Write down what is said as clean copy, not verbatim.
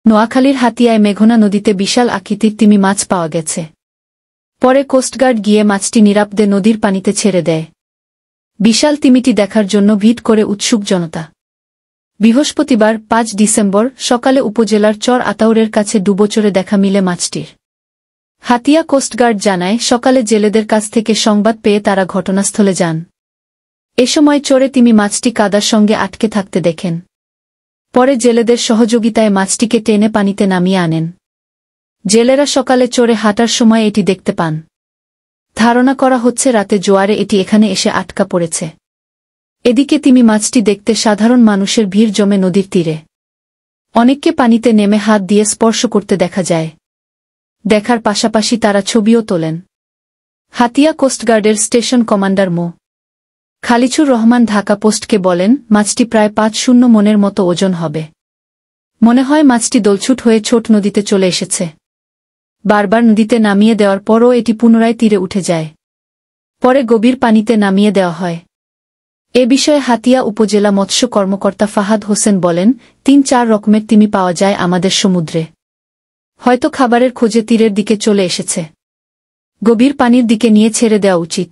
নোয়াখালীর হাতিয়ায় মেঘনা নদীতে বিশাল আকৃতির তিমি মাছ পাওয়া গেছে। পরে কোস্টগার্ড গিয়ে মাছটি নিরাপদে নদীর পানিতে ছেড়ে দেয়। বিশাল তিমিটি দেখার জন্য ভিড় করে উৎসুক জনতা। বৃহস্পতিবার ৫ ডিসেম্বর সকালে উপজেলার চর আতাউরের কাছে ডুবোচরে দেখা মিলে মাছটির। হাতিয়া কোস্টগার্ড জানায়, সকালে জেলেদের কাছ থেকে সংবাদ পেয়ে তারা ঘটনাস্থলে যান। এ সময় চরে তিমি মাছটি কাদার সঙ্গে আটকে থাকতে দেখেন। পরে জেলেদের সহযোগিতায় মাছটিকে টেনে পানিতে নামিয়ে আনেন। জেলেরা সকালে চরে হাঁটার সময় এটি দেখতে পান। ধারণা করা হচ্ছে রাতে জোয়ারে এটি এখানে এসে আটকা পড়েছে। এদিকে তিমি মাছটি দেখতে সাধারণ মানুষের ভিড় জমে নদীর তীরে। অনেককে পানিতে নেমে হাত দিয়ে স্পর্শ করতে দেখা যায়। দেখার পাশাপাশি তারা ছবিও তোলেন। হাতিয়া কোস্টগার্ডের স্টেশন কমান্ডার মো. খালিছুর রহমান ঢাকা পোস্টকে বলেন, মাছটি প্রায় ৫০ মনের মতো ওজন হবে। মনে হয় মাছটি দোলছুট হয়ে ছোট নদীতে চলে এসেছে। বারবার নদীতে নামিয়ে দেওয়ার পরও এটি পুনরায় তীরে উঠে যায়। পরে গভীর পানিতে নামিয়ে দেওয়া হয়। এ বিষয়ে হাতিয়া উপজেলা মৎস্য কর্মকর্তা ফাহাদ হোসেন বলেন, ৩-৪ রকমের তিমি পাওয়া যায় আমাদের সমুদ্রে। হয়তো খাবারের খোঁজে তীরের দিকে চলে এসেছে। গভীর পানির দিকে নিয়ে ছেড়ে দেওয়া উচিত।